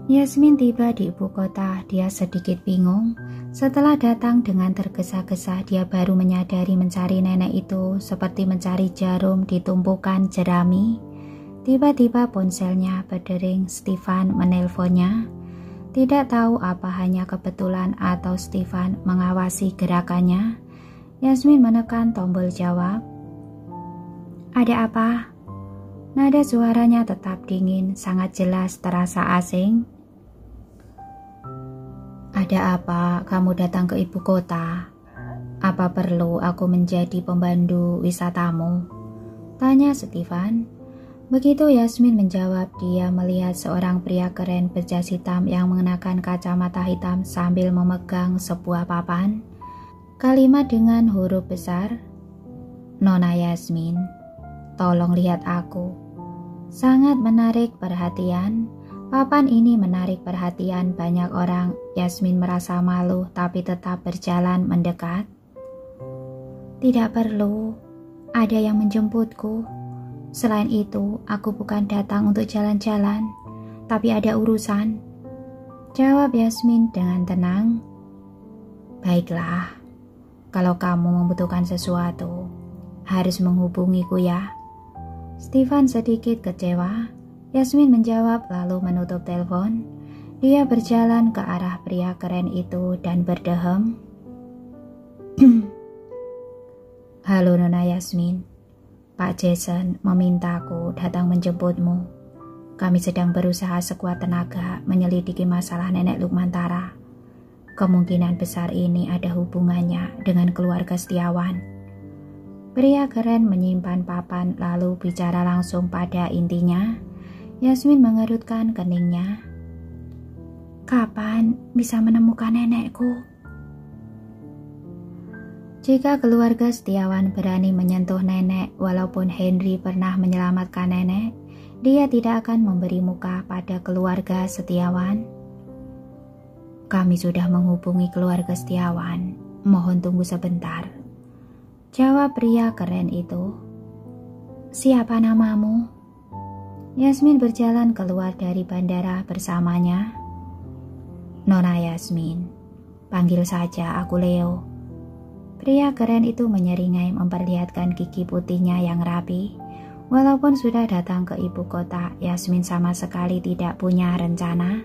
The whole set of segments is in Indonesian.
Yasmin tiba di ibu kota, dia sedikit bingung. Setelah datang dengan tergesa-gesa, dia baru menyadari mencari nenek itu seperti mencari jarum di tumpukan jerami. Tiba-tiba ponselnya berdering, Stefan menelponnya. Tidak tahu apa hanya kebetulan atau Stefan mengawasi gerakannya. Yasmin menekan tombol jawab. Ada apa? Nada suaranya tetap dingin, sangat jelas terasa asing. Ada apa kamu datang ke ibu kota? Apa perlu aku menjadi pembantu wisatamu? Tanya Stefan. Begitu Yasmin menjawab, dia melihat seorang pria keren berjas hitam yang mengenakan kacamata hitam sambil memegang sebuah papan. Kalimat dengan huruf besar, Nona Yasmin, tolong lihat aku. Sangat menarik perhatian. Papan ini menarik perhatian banyak orang. Yasmin merasa malu tapi tetap berjalan mendekat. Tidak perlu, ada yang menjemputku. Selain itu, aku bukan datang untuk jalan-jalan, tapi ada urusan. Jawab Yasmin dengan tenang. Baiklah, kalau kamu membutuhkan sesuatu, harus menghubungiku ya. Stefan sedikit kecewa. Yasmin menjawab lalu menutup telepon. Dia berjalan ke arah pria keren itu dan berdehem. Halo Nona Yasmin, Pak Jason memintaku datang menjemputmu. Kami sedang berusaha sekuat tenaga menyelidiki masalah nenek Lukmantara. Kemungkinan besar ini ada hubungannya dengan keluarga Setiawan. Pria keren menyimpan papan lalu bicara langsung pada intinya. Yasmin mengerutkan keningnya. Kapan bisa menemukan nenekku? Jika keluarga Setiawan berani menyentuh nenek, walaupun Henry pernah menyelamatkan nenek, dia tidak akan memberi muka pada keluarga Setiawan. Kami sudah menghubungi keluarga Setiawan, mohon tunggu sebentar. Jawab pria keren itu. Siapa namamu? Yasmin berjalan keluar dari bandara bersamanya. Nona Yasmin, panggil saja aku Leo. Pria keren itu menyeringai memperlihatkan gigi putihnya yang rapi. Walaupun sudah datang ke ibu kota, Yasmin sama sekali tidak punya rencana.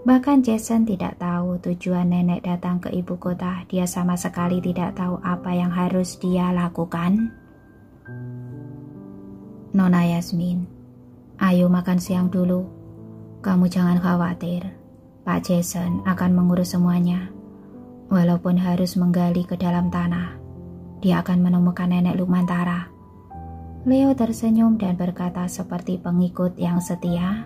Bahkan Jason tidak tahu tujuan nenek datang ke ibu kota. Dia sama sekali tidak tahu apa yang harus dia lakukan. Nona Yasmin, ayo makan siang dulu. Kamu jangan khawatir, Pak Jason akan mengurus semuanya. Walaupun harus menggali ke dalam tanah, dia akan menemukan nenek Lukmantara. Leo tersenyum dan berkata seperti pengikut yang setia.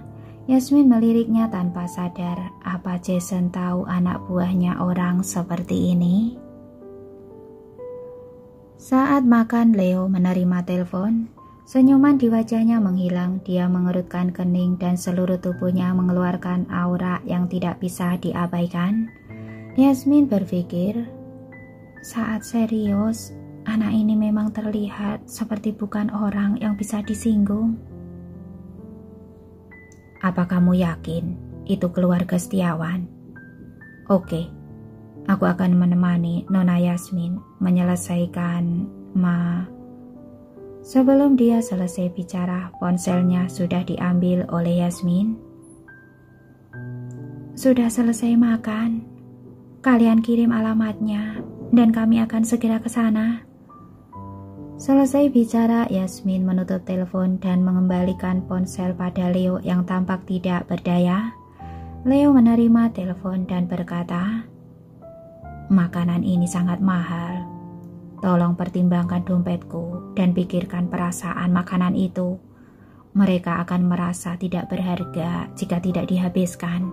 Yasmin meliriknya tanpa sadar apa Jason tahu anak buahnya orang seperti ini. Saat makan, Leo menerima telepon. Senyuman di wajahnya menghilang, dia mengerutkan kening dan seluruh tubuhnya mengeluarkan aura yang tidak bisa diabaikan. Yasmin berpikir, saat serius, anak ini memang terlihat seperti bukan orang yang bisa disinggung. Apa kamu yakin itu keluarga Setiawan? Oke, aku akan menemani Nona Yasmin menyelesaikan Sebelum dia selesai bicara, ponselnya sudah diambil oleh Yasmin. Sudah selesai makan? Kalian kirim alamatnya dan kami akan segera ke sana. Selesai bicara, Yasmin menutup telepon dan mengembalikan ponsel pada Leo yang tampak tidak berdaya. Leo menerima telepon dan berkata, makanan ini sangat mahal. Tolong pertimbangkan dompetku dan pikirkan perasaan makanan itu. Mereka akan merasa tidak berharga jika tidak dihabiskan.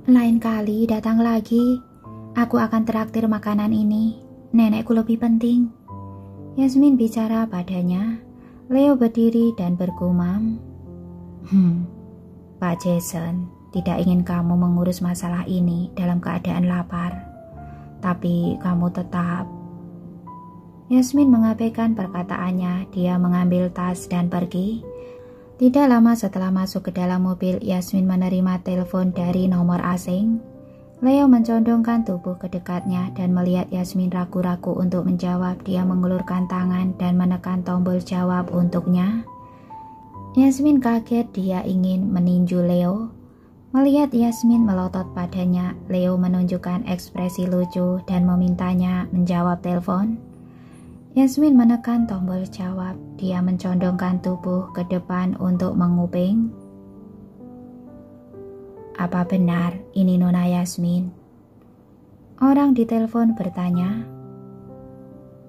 Lain kali datang lagi, aku akan traktir makanan ini. Nenekku lebih penting. Yasmin bicara padanya. Leo berdiri dan bergumam. Pak Jason tidak ingin kamu mengurus masalah ini dalam keadaan lapar. Tapi kamu tetap. Yasmin mengabaikan perkataannya. Dia mengambil tas dan pergi. Tidak lama setelah masuk ke dalam mobil, Yasmin menerima telepon dari nomor asing. Leo mencondongkan tubuh ke dekatnya dan melihat Yasmin ragu-ragu untuk menjawab. Dia mengulurkan tangan dan menekan tombol jawab untuknya. Yasmin kaget, dia ingin meninju Leo. Melihat Yasmin melotot padanya, Leo menunjukkan ekspresi lucu dan memintanya menjawab telepon. Yasmin menekan tombol jawab. Dia mencondongkan tubuh ke depan untuk menguping. Apa benar ini Nona Yasmin? Orang di telepon bertanya.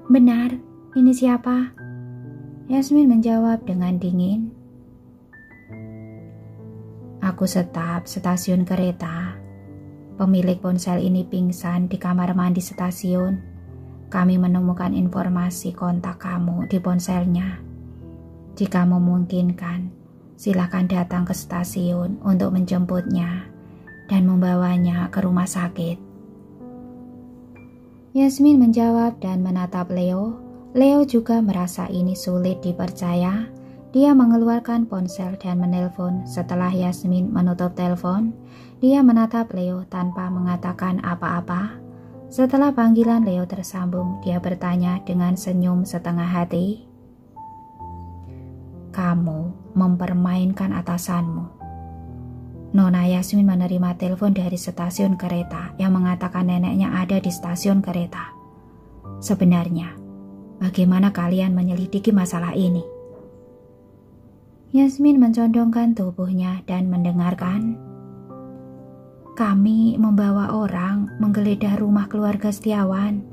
Benar, ini siapa? Yasmin menjawab dengan dingin. Aku staf stasiun kereta. Pemilik ponsel ini pingsan di kamar mandi stasiun. Kami menemukan informasi kontak kamu di ponselnya. Jika memungkinkan, silakan datang ke stasiun untuk menjemputnya dan membawanya ke rumah sakit. Yasmin menjawab dan menatap Leo. Leo juga merasa ini sulit dipercaya. Dia mengeluarkan ponsel dan menelpon. Setelah Yasmin menutup telepon, dia menatap Leo tanpa mengatakan apa-apa. Setelah panggilan Leo tersambung, dia bertanya dengan senyum setengah hati. Kamu mempermainkan atasanmu. Nona Yasmin menerima telepon dari stasiun kereta yang mengatakan neneknya ada di stasiun kereta. Sebenarnya, bagaimana kalian menyelidiki masalah ini? Yasmin mencondongkan tubuhnya dan mendengarkan. Kami membawa orang menggeledah rumah keluarga Setiawan.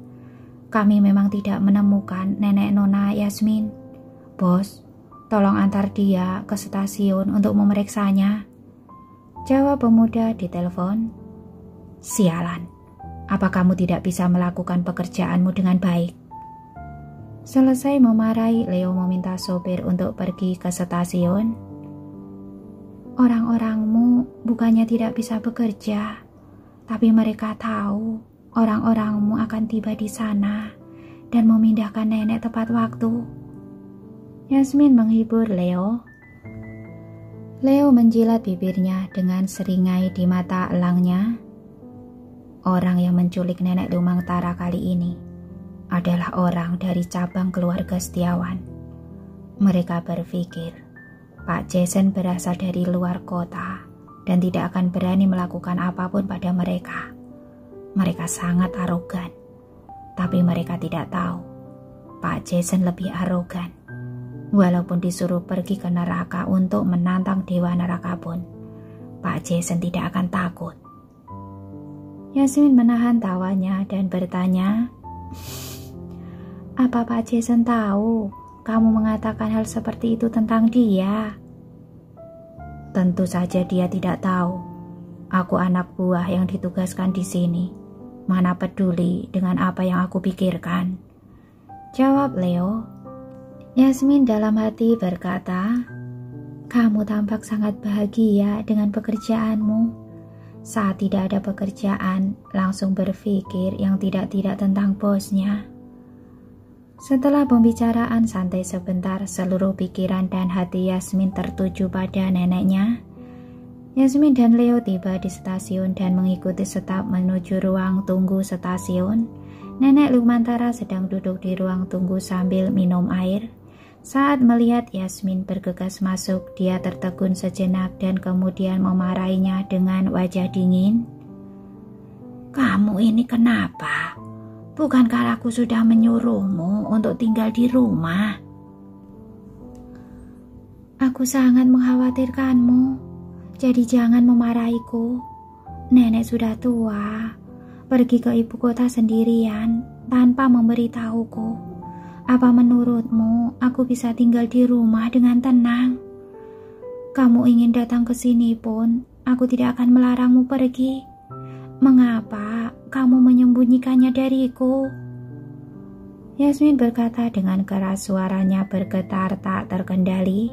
Kami memang tidak menemukan nenek Nona Yasmin. Bos, tolong antar dia ke stasiun untuk memeriksanya. Jawab pemuda di telepon. Sialan, apa kamu tidak bisa melakukan pekerjaanmu dengan baik? Selesai memarahi, Leo meminta sopir untuk pergi ke stasiun. Orang-orangmu bukannya tidak bisa bekerja, tapi mereka tahu orang-orangmu akan tiba di sana dan memindahkan nenek tepat waktu. Yasmin menghibur Leo. Leo menjilat bibirnya dengan seringai di mata elangnya. Orang yang menculik nenek Lumang Tara kali ini adalah orang dari cabang keluarga Setiawan. Mereka berpikir Pak Jason berasal dari luar kota dan tidak akan berani melakukan apapun pada mereka. Mereka sangat arogan, tapi mereka tidak tahu Pak Jason lebih arogan. Walaupun disuruh pergi ke neraka untuk menantang dewa neraka pun, Pak Jason tidak akan takut. Yasmin menahan tawanya dan bertanya, apa Pak Jason tahu kamu mengatakan hal seperti itu tentang dia? Tentu saja dia tidak tahu. Aku anak buah yang ditugaskan di sini. Mana peduli dengan apa yang aku pikirkan? Jawab Leo. Yasmin dalam hati berkata, kamu tampak sangat bahagia dengan pekerjaanmu. Saat tidak ada pekerjaan, langsung berpikir yang tidak-tidak tentang bosnya. Setelah pembicaraan santai sebentar, seluruh pikiran dan hati Yasmin tertuju pada neneknya. Yasmin dan Leo tiba di stasiun dan mengikuti staf menuju ruang tunggu stasiun. Nenek Lumantara sedang duduk di ruang tunggu sambil minum air. Saat melihat Yasmin bergegas masuk, dia tertegun sejenak dan kemudian memarahinya dengan wajah dingin. Kamu ini kenapa? Bukankah aku sudah menyuruhmu untuk tinggal di rumah? Aku sangat mengkhawatirkanmu, jadi jangan memarahiku. Nenek sudah tua, pergi ke ibu kota sendirian tanpa memberitahuku. Apa menurutmu aku bisa tinggal di rumah dengan tenang? Kamu ingin datang ke sini pun, aku tidak akan melarangmu pergi. Mengapa kamu menyembunyikannya dariku? Yasmin berkata dengan keras, suaranya bergetar tak terkendali.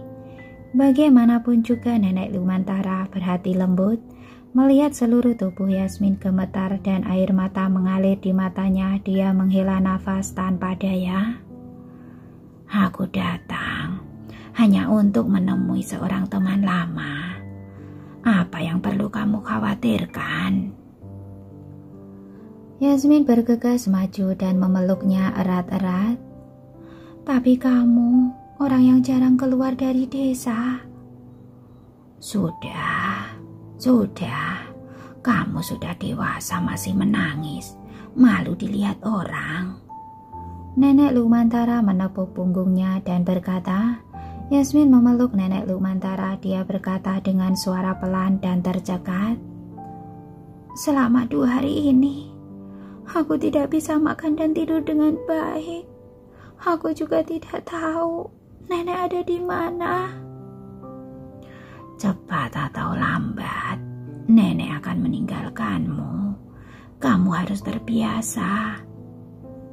Bagaimanapun juga Nenek Lumantara berhati lembut. Melihat seluruh tubuh Yasmin gemetar dan air mata mengalir di matanya, dia menghela nafas tanpa daya. Aku datang hanya untuk menemui seorang teman lama. Apa yang perlu kamu khawatirkan? Yasmin bergegas maju dan memeluknya erat-erat. Tapi kamu orang yang jarang keluar dari desa. Sudah. Kamu sudah dewasa masih menangis. Malu dilihat orang. Nenek Lumantara menepuk punggungnya dan berkata, Yasmin memeluk Nenek Lumantara. Dia berkata dengan suara pelan dan tercekat, selama 2 hari ini, aku tidak bisa makan dan tidur dengan baik. Aku juga tidak tahu nenek ada di mana. Cepat atau lambat, nenek akan meninggalkanmu. Kamu harus terbiasa.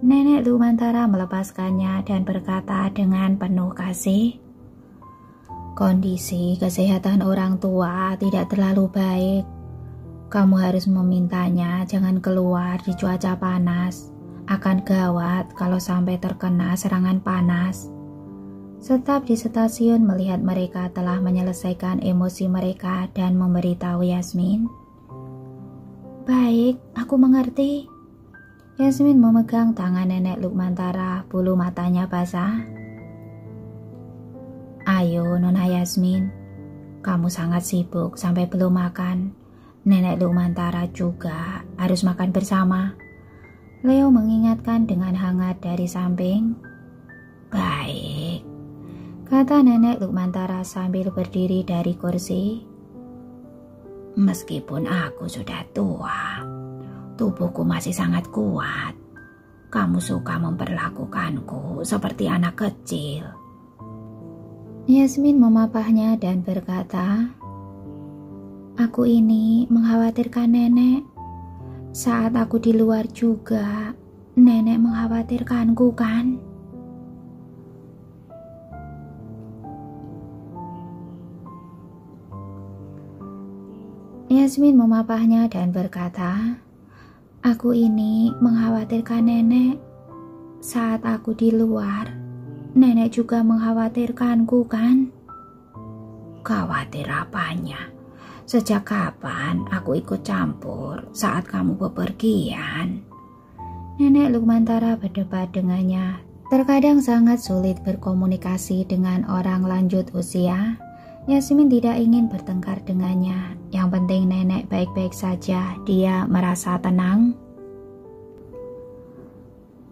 Nenek Lumantara melepaskannya dan berkata dengan penuh kasih, kondisi kesehatan orang tua tidak terlalu baik. Kamu harus memintanya jangan keluar di cuaca panas. Akan gawat kalau sampai terkena serangan panas. Staf di stasiun melihat mereka telah menyelesaikan emosi mereka dan memberitahu Yasmin. Baik, aku mengerti. Yasmin memegang tangan Nenek Lumantara, bulu matanya basah. Ayo Nona Yasmin, kamu sangat sibuk sampai belum makan. Nenek Lumantara juga harus makan bersama. Leo mengingatkan dengan hangat dari samping. Baik, kata Nenek Lumantara sambil berdiri dari kursi. Meskipun aku sudah tua, tubuhku masih sangat kuat. Kamu suka memperlakukanku seperti anak kecil. Yasmin memapahnya dan berkata, aku ini mengkhawatirkan nenek. Saat aku di luar juga, nenek mengkhawatirkanku kan? Yasmin memapahnya dan berkata, aku ini mengkhawatirkan nenek. Saat aku di luar, nenek juga mengkhawatirkanku kan? Khawatir apanya? Sejak kapan aku ikut campur saat kamu bepergian? Nenek Lumantara berdebat dengannya. Terkadang sangat sulit berkomunikasi dengan orang lanjut usia. Yasmin tidak ingin bertengkar dengannya. Yang penting nenek baik-baik saja. Dia merasa tenang.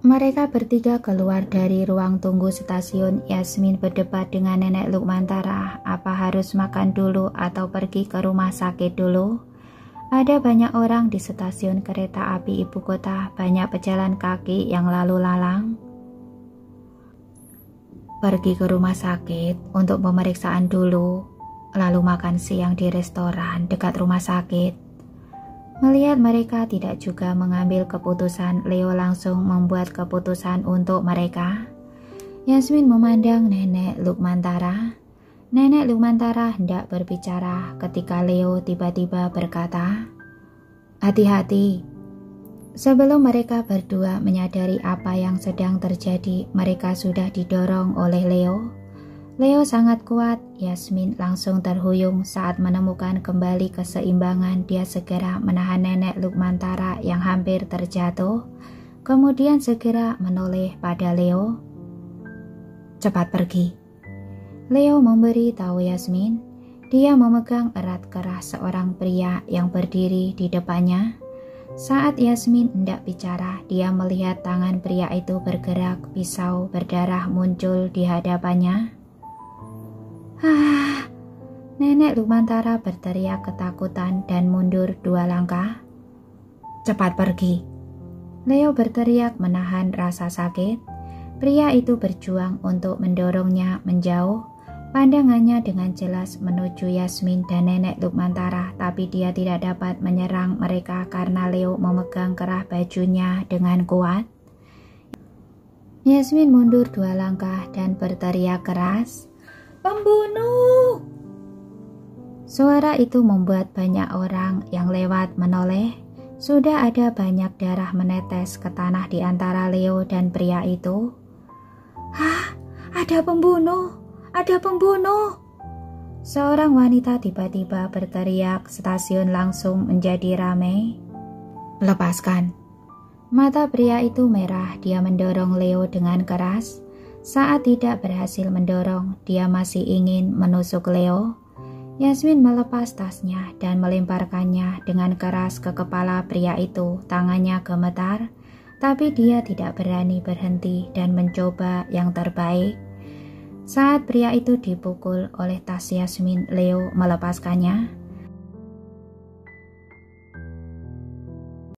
Mereka bertiga keluar dari ruang tunggu stasiun. Yasmin berdebat dengan Nenek Lumantara. Apa harus makan dulu atau pergi ke rumah sakit dulu? Ada banyak orang di stasiun kereta api ibu kota. Banyak pejalan kaki yang lalu lalang. Pergi ke rumah sakit untuk pemeriksaan dulu, lalu makan siang di restoran dekat rumah sakit. Melihat mereka tidak juga mengambil keputusan, Leo langsung membuat keputusan untuk mereka. Yasmin memandang Nenek Lumantara. Nenek Lumantara hendak berbicara ketika Leo tiba-tiba berkata, hati-hati. Sebelum mereka berdua menyadari apa yang sedang terjadi, mereka sudah didorong oleh Leo. Leo sangat kuat. Yasmin langsung terhuyung saat menemukan kembali keseimbangan. Dia segera menahan Nenek Lumantara yang hampir terjatuh. Kemudian segera menoleh pada Leo. Cepat pergi. Leo memberi tahu Yasmin. Dia memegang erat keras seorang pria yang berdiri di depannya. Saat Yasmin hendak bicara, dia melihat tangan pria itu bergerak. Pisau berdarah muncul di hadapannya. Nenek Lumantara berteriak ketakutan dan mundur 2 langkah. Cepat pergi. Leo berteriak menahan rasa sakit. Pria itu berjuang untuk mendorongnya menjauh. Pandangannya dengan jelas menuju Yasmin dan Nenek Lumantara, tapi dia tidak dapat menyerang mereka karena Leo memegang kerah bajunya dengan kuat. Yasmin mundur 2 langkah dan berteriak keras, "Pembunuh!" Suara itu membuat banyak orang yang lewat menoleh. Sudah ada banyak darah menetes ke tanah di antara Leo dan pria itu. "Hah, ada pembunuh!" ada pembunuh!" Seorang wanita tiba-tiba berteriak, stasiun langsung menjadi ramai. "Lepaskan!" Mata pria itu merah, dia mendorong Leo dengan keras. Saat tidak berhasil mendorong, dia masih ingin menusuk Leo. Yasmin melepas tasnya dan melemparkannya dengan keras ke kepala pria itu. Tangannya gemetar, tapi dia tidak berani berhenti dan mencoba yang terbaik. Saat pria itu dipukul oleh tas Yasmin, Leo melepaskannya.